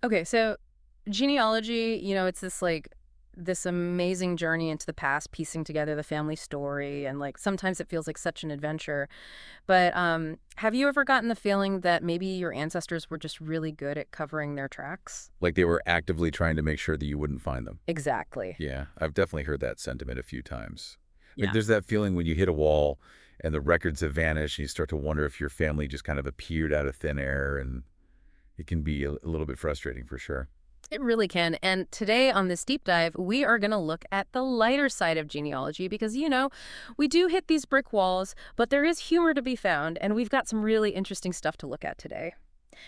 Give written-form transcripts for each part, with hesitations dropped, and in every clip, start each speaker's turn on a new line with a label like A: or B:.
A: Okay, so genealogy, it's this amazing journey into the past, piecing together the family story, and sometimes it feels like such an adventure. But have you ever gotten the feeling that maybe your ancestors were just really good at covering their tracks?
B: Like they were actively trying to make sure that you wouldn't find them.
A: Exactly.
B: Yeah, I've definitely heard that sentiment a few times. I mean,
A: Yeah.
B: there's that feeling when you hit a wall and the records have vanished and you start to wonder if your family just kind of appeared out of thin air, and it can be a little bit frustrating for sure.
A: It really can. And today on this deep dive, we are going to look at the lighter side of genealogy because, we do hit these brick walls, but there is humor to be found, and we've got some really interesting stuff to look at today.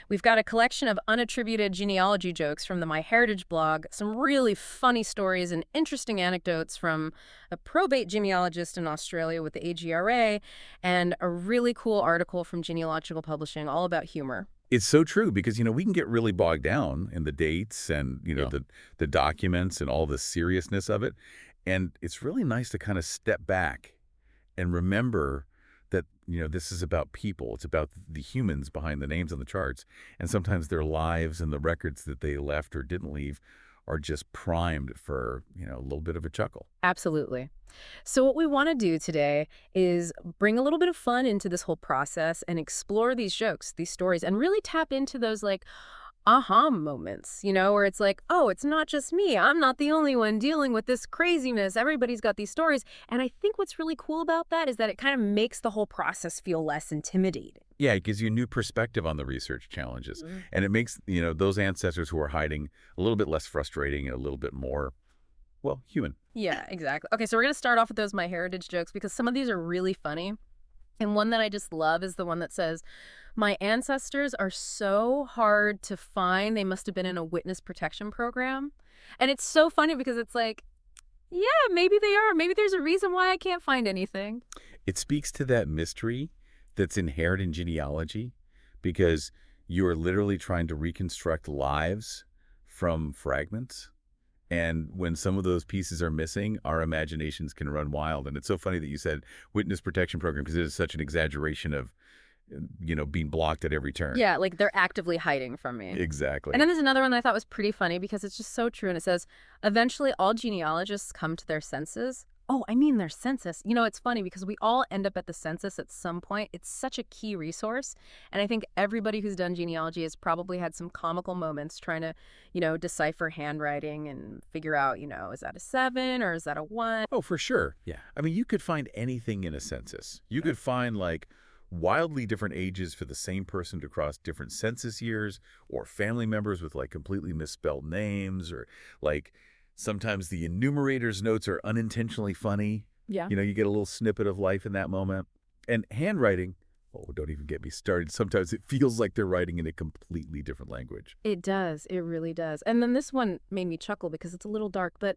A: We've got a collection of unattributed genealogy jokes from the MyHeritage blog, some really funny stories and interesting anecdotes from a probate genealogist in Australia with the AGRA, and a really cool article from Genealogical Publishing all about humor.
B: It's so true because, we can get really bogged down in the dates and,
A: Yeah.
B: the documents and all the seriousness of it. And it's really nice to kind of step back and remember that, this is about people. It's about the humans behind the names on the charts. And sometimes their lives and the records that they left or didn't leave are just primed for, a little bit of a chuckle.
A: Absolutely. So, what we want to do today is bring a little bit of fun into this whole process and explore these jokes, these stories, and really tap into those aha moments, where it's like, oh, it's not just me. I'm not the only one dealing with this craziness. Everybody's got these stories. And I think what's really cool about that is that it kind of makes the whole process feel less intimidating.
B: Yeah, it gives you a new perspective on the research challenges.
A: Mm.
B: And it makes, those ancestors who are hiding a little bit less frustrating and a little bit more, well, human.
A: Yeah, exactly. Okay, so we're going to start off with those My Heritage jokes because some of these are really funny. And one that I just love is the one that says, my ancestors are so hard to find. They must have been in a witness protection program. And it's so funny because it's like, yeah, maybe they are. Maybe there's a reason why I can't find anything.
B: It speaks to that mystery that's inherent in genealogy because you are literally trying to reconstruct lives from fragments. And when some of those pieces are missing, our imaginations can run wild. And it's so funny that you said witness protection program because it is such an exaggeration of, being blocked at every turn.
A: Yeah, like they're actively hiding from me. And
B: Exactly.
A: then there's another one that I thought was pretty funny because it's just so true. And it says, eventually all genealogists come to their senses. Oh, I mean their census. It's funny because we all end up at the census at some point. It's such a key resource. And I think everybody who's done genealogy has probably had some comical moments trying to, decipher handwriting and figure out, is that a 7 or is that a 1?
B: Oh, for sure. Yeah. I mean, you could find anything in a census. You could find like wildly different ages for the same person to cross different census years, or family members with like completely misspelled names, or like sometimes the enumerator's notes are unintentionally funny.
A: Yeah.
B: You get a little snippet of life in that moment. And handwriting, oh, don't even get me started. Sometimes it feels like they're writing in a completely different language.
A: It does. It really does. And then this one made me chuckle because it's a little dark, but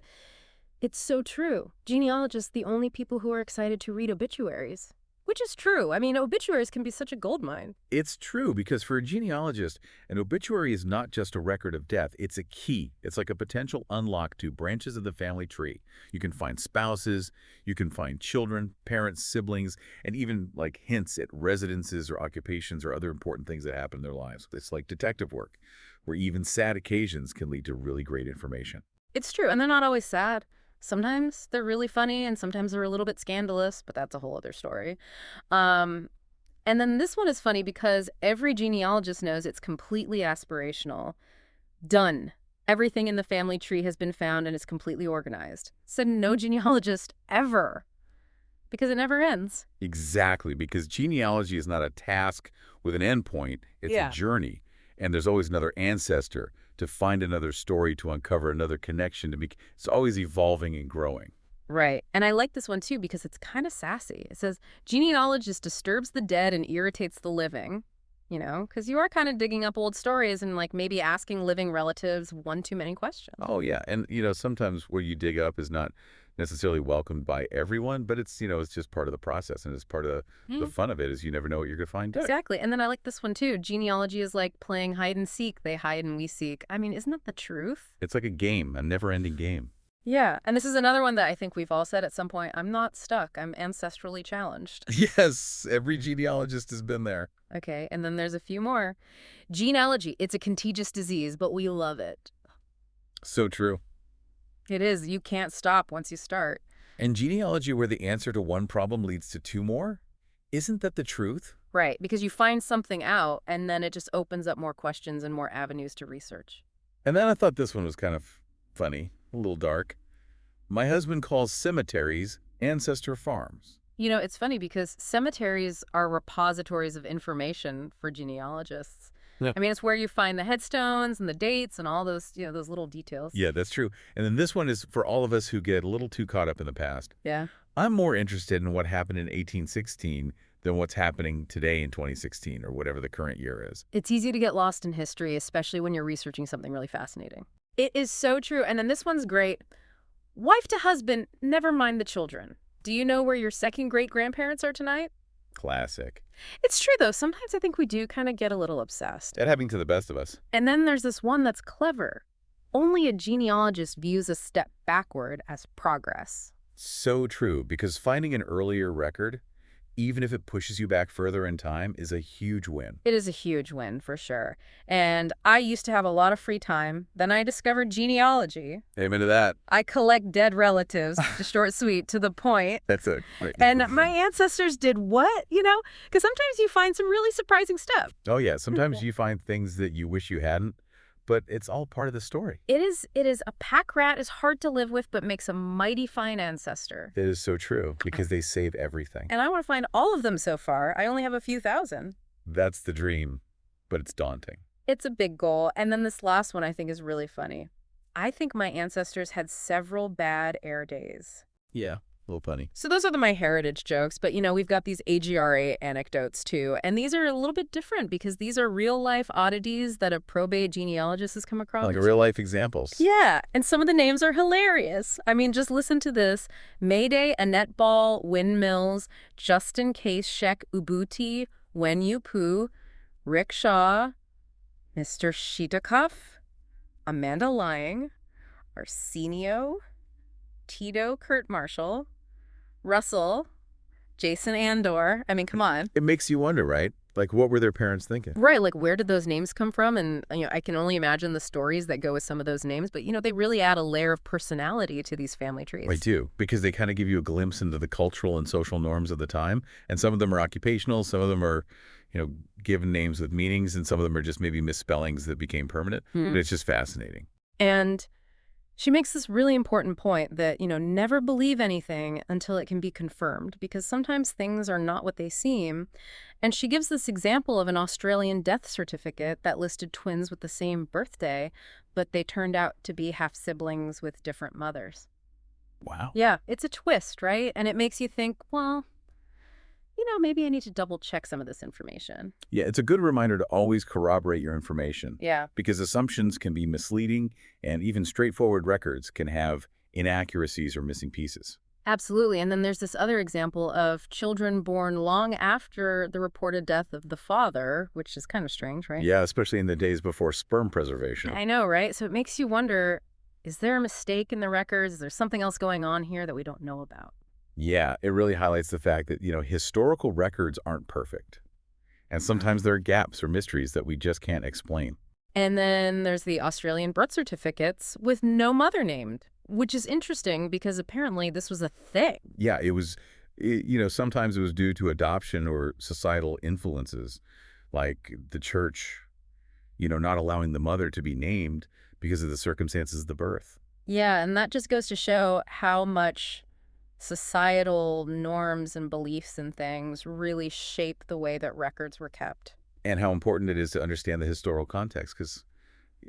A: it's so true. Genealogists, the only people who are excited to read obituaries. Which is true. I mean, obituaries can be such a goldmine.
B: It's true because for a genealogist, an obituary is not just a record of death. It's a key. It's like a potential unlock to branches of the family tree. You can find spouses, you can find children, parents, siblings, and even like hints at residences or occupations or other important things that happen in their lives. It's like detective work, where even sad occasions can lead to really great information.
A: It's true, and they're not always sad. Sometimes they're really funny, and sometimes they're a little bit scandalous, but that's a whole other story. Um, and then this one is funny because every genealogist knows it's completely aspirational. Done. Everything in the family tree has been found and is completely organized. Said no genealogist ever, because it never ends.
B: Exactly, because genealogy is not a task with an endpoint, it's a
A: Yeah.
B: journey. And there's always another ancestor to find another story, to uncover another connection. It's always evolving and growing.
A: Right. And I like this one too because it's kind of sassy. It says, genealogist disturbs the dead and irritates the living, because you are kind of digging up old stories and maybe asking living relatives one too many questions.
B: Oh, yeah. And, sometimes where you dig up is not necessarily welcomed by everyone, but it's just part of the process. And it's part of the
A: Mm,
B: fun of it is you never know what you're going to find next.
A: exactly. And then I like this one too. Genealogy is like playing hide and seek. They hide and we seek. I mean, isn't that the truth?
B: It's like a game, a never-ending game.
A: Yeah, and this is another one that I think we've all said at some point, I'm not stuck, I'm ancestrally challenged.
B: Yes, every genealogist has been there.
A: Okay, and then there's a few more. Genealogy, it's a contagious disease, but we love it.
B: So true.
A: It is, you can't stop once you start.
B: And genealogy where the answer to one problem leads to two more? Isn't that the truth?
A: Right, because you find something out, and then it just opens up more questions and more avenues to research.
B: And then I thought this one was kind of funny, a little dark. My husband calls cemeteries ancestor farms.
A: You know, it's funny because cemeteries are repositories of information for genealogists.
B: Yeah.
A: I mean, it's where you find the headstones and the dates and all those, those little details.
B: Yeah, that's true. And then this one is for all of us who get a little too caught up in the past.
A: Yeah.
B: I'm more interested in what happened in 1816 than what's happening today in 2016 or whatever the current year is.
A: It's easy to get lost in history, especially when you're researching something really fascinating. It is so true. And then this one's great. Wife to husband, never mind the children. Do you know where your second great-grandparents are tonight?
B: Classic.
A: It's true, though. Sometimes I think we do kind of get a little obsessed.
B: That happening to the best of us.
A: And then there's this one that's clever. Only a genealogist views a step backward as progress.
B: So true, because finding an earlier record, even if it pushes you back further in time, is a huge win.
A: It is a huge win, for sure. And I used to have a lot of free time. Then I discovered genealogy.
B: Amen to that.
A: I collect dead relatives, to short, sweet, to the point.
B: That's a great.
A: And my ancestors did what, Because sometimes you find some really surprising stuff.
B: Oh, yeah. Sometimes you find things that you wish you hadn't, but it's all part of the story.
A: It is. A pack rat is hard to live with, but makes a mighty fine ancestor.
B: That is so true, because they save everything.
A: And I want to find all of them so far. I only have a few thousand.
B: That's the dream, but it's daunting.
A: It's a big goal. And then this last one I think is really funny. I think my ancestors had several bad air days.
B: Yeah, a little funny.
A: So those are my heritage jokes, but we've got these AGRA anecdotes too. And these are a little bit different because these are real life oddities that a probate genealogist has come across.
B: Like real life examples.
A: Yeah, and some of the names are hilarious. I mean, just listen to this. Mayday, Annette Ball, Windmills, Justin Case, Shek, Ubuti, Wen Yu Poo, Rick Shaw, Mr. Shitakov, Amanda Lying, Arsenio, Tito Kurt Marshall, Russell, Jason Andor. I mean, come on.
B: It makes you wonder, right? Like, what were their parents thinking?
A: Right, like where did those names come from? And I can only imagine the stories that go with some of those names, but they really add a layer of personality to these family trees.
B: They do, because they kind of give you a glimpse into the cultural and social norms of the time. And some of them are occupational, some of them are, given names with meanings, and some of them are just maybe misspellings that became permanent. But it's just fascinating.
A: And she makes this really important point that, never believe anything until it can be confirmed, because sometimes things are not what they seem. And she gives this example of an Australian death certificate that listed twins with the same birthday, but they turned out to be half-siblings with different mothers.
B: Wow.
A: Yeah, it's a twist, right? And it makes you think, well, maybe I need to double check some of this information.
B: Yeah, it's a good reminder to always corroborate your information.
A: Yeah.
B: Because assumptions can be misleading, and even straightforward records can have inaccuracies or missing pieces.
A: Absolutely. And then there's this other example of children born long after the reported death of the father, which is kind of strange, right?
B: Yeah, especially in the days before sperm preservation.
A: I know, right? So it makes you wonder, is there a mistake in the records? Is there something else going on here that we don't know about?
B: Yeah, it really highlights the fact that, historical records aren't perfect. And sometimes there are gaps or mysteries that we just can't explain.
A: And then there's the Australian birth certificates with no mother named, which is interesting because apparently this was a thing.
B: Yeah, it was, sometimes it was due to adoption or societal influences, like the church, not allowing the mother to be named because of the circumstances of the birth.
A: Yeah, and that just goes to show how much societal norms and beliefs and things really shape the way that records were kept.
B: And how important it is to understand the historical context, because,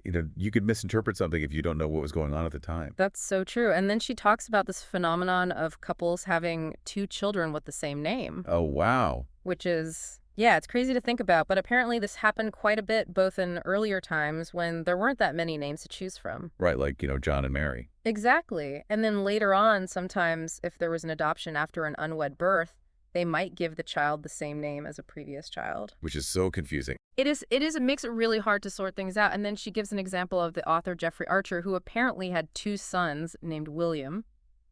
B: you could misinterpret something if you don't know what was going on at the time.
A: That's so true. And then she talks about this phenomenon of couples having two children with the same name.
B: Oh, wow.
A: Which is, yeah, it's crazy to think about. But apparently this happened quite a bit, both in earlier times when there weren't that many names to choose from.
B: Right, like, John and Mary.
A: Exactly. And then later on, sometimes if there was an adoption after an unwed birth, they might give the child the same name as a previous child.
B: Which is so confusing.
A: It makes it really hard to sort things out. And then she gives an example of the author Jeffrey Archer, who apparently had two sons named William.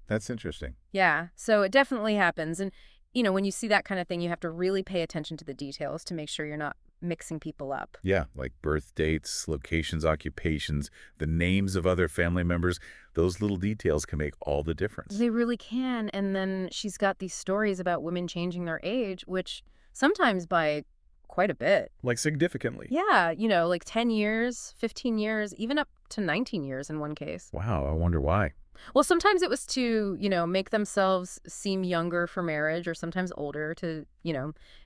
B: That's interesting.
A: Yeah, so it definitely happens. And, when you see that kind of thing, you have to really pay attention to the details to make sure you're not mixing people up.
B: Yeah, like birth dates, locations, occupations, the names of other family members. Those little details can make all the difference.
A: They really can. And then she's got these stories about women changing their age, which sometimes by quite a bit.
B: Like significantly.
A: Yeah, like 10 years, 15 years, even up to 19 years in one case.
B: Wow, I wonder why.
A: Well, sometimes it was to, make themselves seem younger for marriage, or sometimes older to,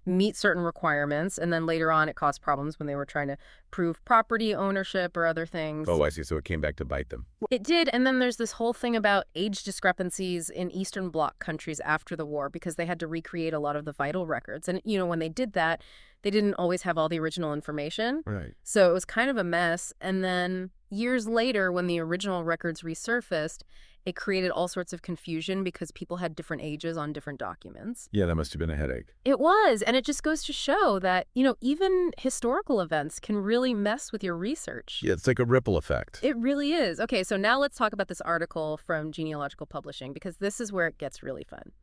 A: meet certain requirements. And then later on, it caused problems when they were trying to prove property ownership or other things.
B: Oh, I see. So it came back to bite them.
A: It did. And then there's this whole thing about age discrepancies in Eastern Bloc countries after the war, because they had to recreate a lot of the vital records. And, when they did that, they didn't always have all the original information.
B: Right.
A: So it was kind of a mess. And then years later, when the original records resurfaced, it created all sorts of confusion because people had different ages on different documents.
B: Yeah, that must have been a headache.
A: It was. And it just goes to show that, even historical events can really mess with your research.
B: Yeah, it's like a ripple effect.
A: It really is. Okay, so now let's talk about this article from Genealogical Publishing, because this is where it gets really fun.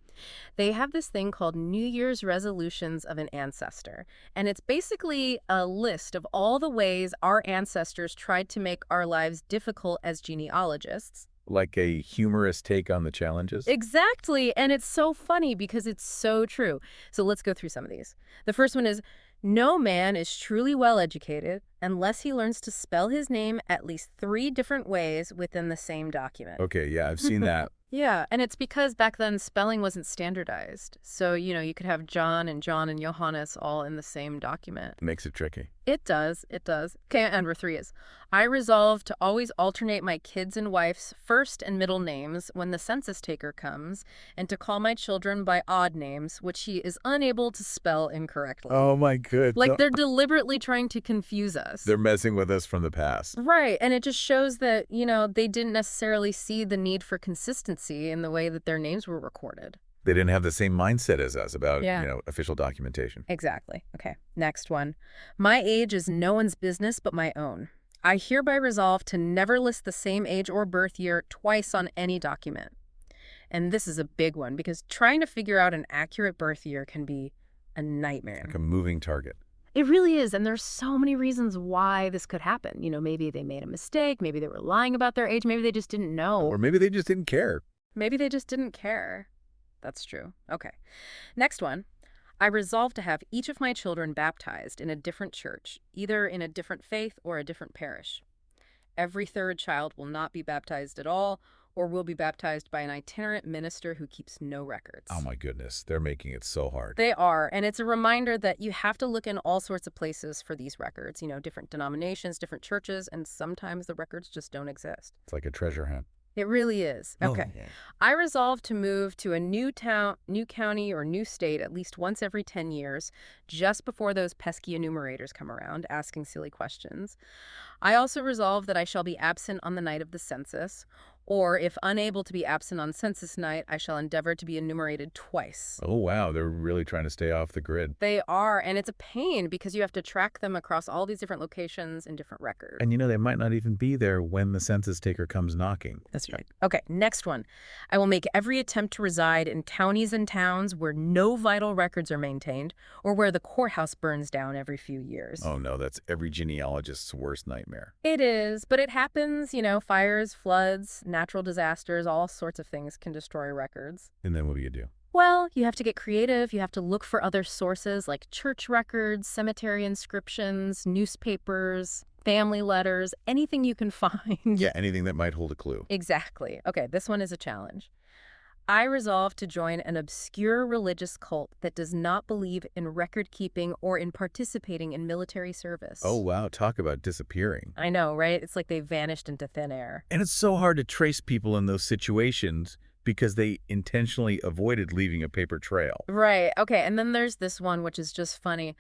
A: They have this thing called New Year's Resolutions of an Ancestor, and it's basically a list of all the ways our ancestors tried to make our lives difficult as genealogists.
B: Like a humorous take on the challenges?
A: Exactly, and it's so funny because it's so true. So let's go through some of these. The first one is, no man is truly well educated unless he learns to spell his name at least 3 different ways within the same document.
B: Okay, yeah, I've seen that.
A: Yeah, and it's because back then spelling wasn't standardized. So, you could have John and Johannes all in the same document.
B: Makes it tricky.
A: It does. Okay, and number 3 is, I resolve to always alternate my kids' and wife's first and middle names when the census taker comes, and to call my children by odd names, which he is unable to spell incorrectly.
B: Oh my goodness.
A: Like, they're deliberately trying to confuse us.
B: They're messing with us from the past.
A: Right, and it just shows that, they didn't necessarily see the need for consistency in the way that their names were recorded.
B: They didn't have the same mindset as us about,
A: Yeah.
B: Official documentation.
A: Exactly. Okay, next one. My age is no one's business but my own. I hereby resolve to never list the same age or birth year twice on any document. And this is a big one, because trying to figure out an accurate birth year can be a nightmare.
B: Like a moving target.
A: It really is, and there's so many reasons why this could happen. Maybe they made a mistake, maybe they were lying about their age, maybe they just didn't know.
B: Or maybe they just didn't care.
A: Maybe they just didn't care. That's true. Okay. Next one. I resolve to have each of my children baptized in a different church, either in a different faith or a different parish. Every third child will not be baptized at all, or will be baptized by an itinerant minister who keeps no records.
B: Oh my goodness, they're making it so hard.
A: They are, and it's a reminder that you have to look in all sorts of places for these records, different denominations, different churches, and sometimes the records just don't exist.
B: It's like a treasure hunt.
A: It really is. Okay.
B: Oh, yeah.
A: I resolve to move to a new town, new county, or new state at least once every 10 years, just before those pesky enumerators come around, asking silly questions. I also resolve that I shall be absent on the night of the census, or if unable to be absent on census night, I shall endeavor to be enumerated twice.
B: Oh, wow. They're really trying to stay off the grid.
A: They are, and it's a pain because you have to track them across all these different locations and different records.
B: And they might not even be there when the census taker comes knocking.
A: That's right. Okay, next one. I will make every attempt to reside in counties and towns where no vital records are maintained, or where the courthouse burns down every few years.
B: Oh, no, that's every genealogist's worst nightmare.
A: It is, but it happens, fires, floods, natural disasters, all sorts of things can destroy records.
B: And then what do you do?
A: Well, you have to get creative. You have to look for other sources like church records, cemetery inscriptions, newspapers, family letters, anything you can find.
B: Yeah, anything that might hold a clue.
A: Exactly. Okay, this one is a challenge. I resolve to join an obscure religious cult that does not believe in record keeping or in participating in military service.
B: Oh, wow. Talk about disappearing.
A: I know, right? It's like they vanished into thin air.
B: And it's so hard to trace people in those situations because they intentionally avoided leaving a paper trail.
A: Right. Okay, and then there's this one, which is just funny.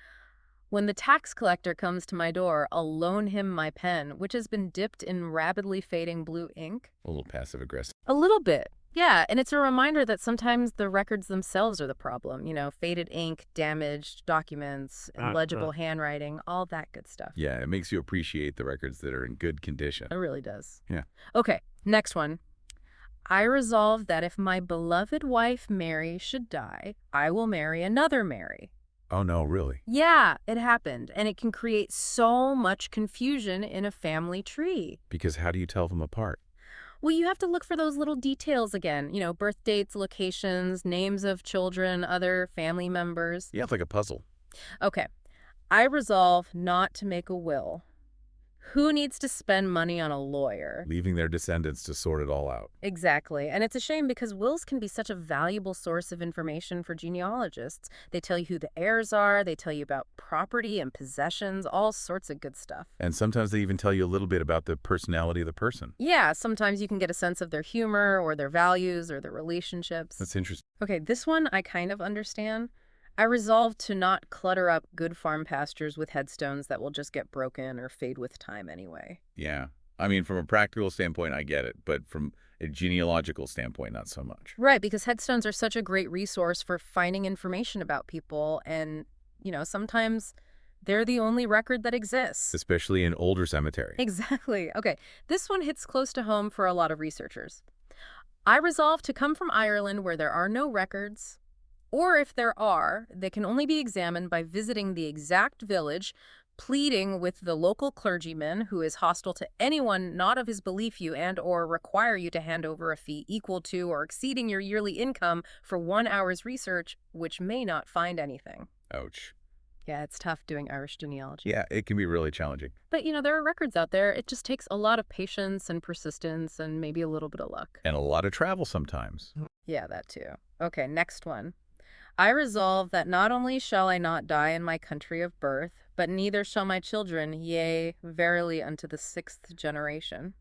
A: When the tax collector comes to my door, I'll loan him my pen, which has been dipped in rapidly fading blue ink.
B: A little passive-aggressive.
A: A little bit. Yeah, and it's a reminder that sometimes the records themselves are the problem. Faded ink, damaged documents, illegible handwriting, all that good stuff.
B: Yeah, it makes you appreciate the records that are in good condition.
A: It really does.
B: Yeah.
A: Okay, next one. I resolve that if my beloved wife Mary should die, I will marry another Mary.
B: Oh, no, really?
A: Yeah, it happened, and it can create so much confusion in a family tree.
B: Because how do you tell them apart?
A: Well, you have to look for those little details again, birth dates, locations, names of children, other family members.
B: Yeah, it's like a puzzle.
A: Okay, I resolve not to make a will. Who needs to spend money on a lawyer?
B: Leaving their descendants to sort it all out.
A: Exactly. And it's a shame because wills can be such a valuable source of information for genealogists. They tell you who the heirs are, they tell you about property and possessions, all sorts of good stuff.
B: And sometimes they even tell you a little bit about the personality of the person.
A: Yeah, sometimes you can get a sense of their humor or their values or their relationships.
B: That's interesting.
A: Okay, this one I kind of understand. I resolve to not clutter up good farm pastures with headstones that will just get broken or fade with time anyway.
B: Yeah. I mean, from a practical standpoint, I get it. But from a genealogical standpoint, not so much.
A: Right, because headstones are such a great resource for finding information about people. And, sometimes they're the only record that exists.
B: Especially in older cemeteries.
A: Exactly. Okay, this one hits close to home for a lot of researchers. I resolve to come from Ireland where there are no records. Or if there are, they can only be examined by visiting the exact village, pleading with the local clergyman who is hostile to anyone not of his belief you and or require you to hand over a fee equal to or exceeding your yearly income for 1 hour's research, which may not find anything.
B: Ouch.
A: Yeah, it's tough doing Irish genealogy.
B: Yeah, it can be really challenging.
A: But, there are records out there. It just takes a lot of patience and persistence and maybe a little bit of luck.
B: And a lot of travel sometimes.
A: Yeah, that too. Okay, next one. I resolve that not only shall I not die in my country of birth, but neither shall my children, yea, verily unto the 6th generation.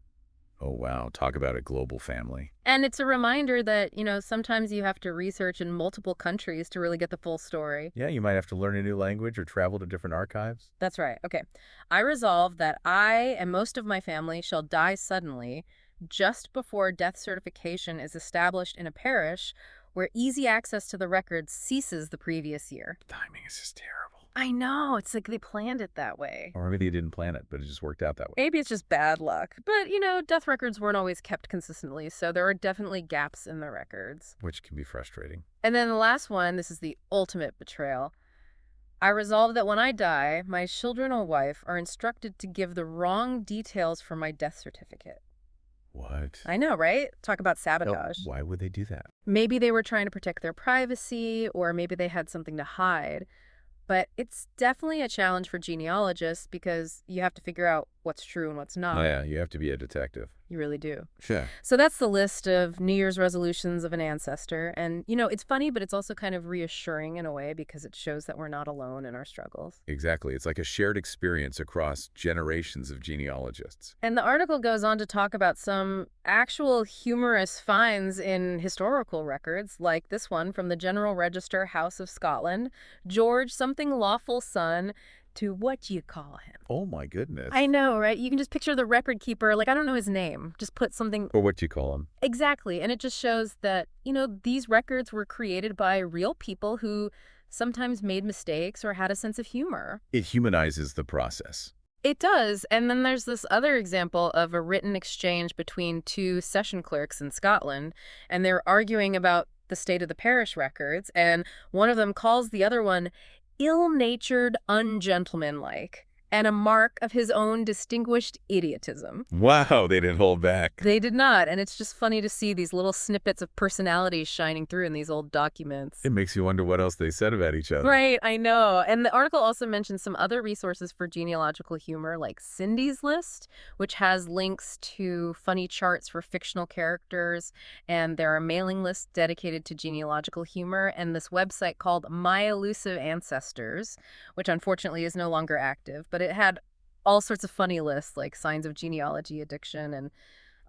B: Oh, wow. Talk about a global family.
A: And it's a reminder that, sometimes you have to research in multiple countries to really get the full story.
B: Yeah, you might have to learn a new language or travel to different archives.
A: That's right. Okay. I resolve that I and most of my family shall die suddenly just before death certification is established in a parish where easy access to the records ceases the previous year.
B: Timing is just terrible.
A: I know. It's like they planned it that way.
B: Or maybe they didn't plan it, but it just worked out that way.
A: Maybe it's just bad luck. But, death records weren't always kept consistently, so there are definitely gaps in the records.
B: Which can be frustrating.
A: And then the last one, this is the ultimate betrayal. I resolve that when I die, my children or wife are instructed to give the wrong details for my death certificate.
B: What?
A: I know, right? Talk about sabotage.
B: Why would they do that?
A: Maybe they were trying to protect their privacy, or maybe they had something to hide. But it's definitely a challenge for genealogists because you have to figure out what's true and what's not.
B: Oh, yeah, you have to be a detective.
A: You really do.
B: Sure.
A: So that's the list of New Year's resolutions of an ancestor. And, it's funny, but it's also kind of reassuring in a way because it shows that we're not alone in our struggles.
B: Exactly. It's like a shared experience across generations of genealogists.
A: And the article goes on to talk about some actual humorous finds in historical records, like this one from the General Register, House of Scotland, George something lawful son to what you call him.
B: Oh, my goodness.
A: I know, right? You can just picture the record keeper, like, I don't know his name. Just put something.
B: Or what you call him.
A: Exactly. And it just shows that, these records were created by real people who sometimes made mistakes or had a sense of humor.
B: It humanizes the process.
A: It does. And then there's this other example of a written exchange between two session clerks in Scotland, and they're arguing about the state of the parish records, and one of them calls the other one ill-natured, ungentlemanlike, and a mark of his own distinguished idiotism.
B: Wow, they didn't hold back.
A: They did not, and it's just funny to see these little snippets of personalities shining through in these old documents.
B: It makes you wonder what else they said about each other.
A: Right, I know. And the article also mentions some other resources for genealogical humor, like Cindy's List, which has links to funny charts for fictional characters, and there are mailing lists dedicated to genealogical humor, and this website called My Elusive Ancestors, which unfortunately is no longer active, but it had all sorts of funny lists like signs of genealogy addiction and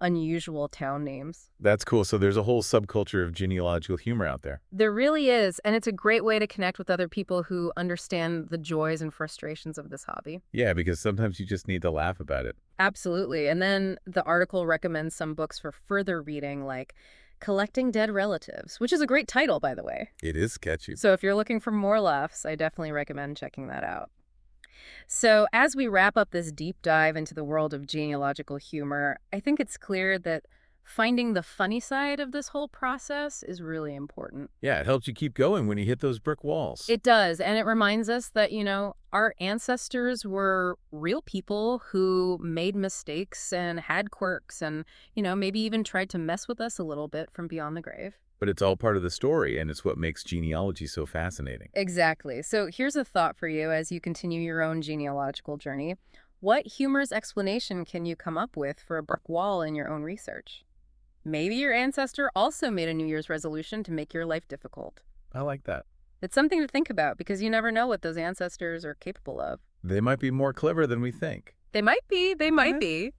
A: unusual town names.
B: That's cool. So there's a whole subculture of genealogical humor out there.
A: There really is, and it's a great way to connect with other people who understand the joys and frustrations of this hobby.
B: Yeah, because sometimes you just need to laugh about it.
A: Absolutely. And then the article recommends some books for further reading, like Collecting Dead Relatives, which is a great title, by the way.
B: It is sketchy.
A: So if you're looking for more laughs, I definitely recommend checking that out. So as we wrap up this deep dive into the world of genealogical humor, I think it's clear that finding the funny side of this whole process is really important.
B: Yeah, it helps you keep going when you hit those brick walls.
A: It does, and it reminds us that, our ancestors were real people who made mistakes and had quirks and, maybe even tried to mess with us a little bit from beyond the grave.
B: But it's all part of the story, and it's what makes genealogy so fascinating.
A: Exactly. So here's a thought for you as you continue your own genealogical journey. What humorous explanation can you come up with for a brick wall in your own research? Maybe your ancestor also made a New Year's resolution to make your life difficult.
B: I like that.
A: It's something to think about because you never know what those ancestors are capable of.
B: They might be more clever than we think.
A: They might be. They might be.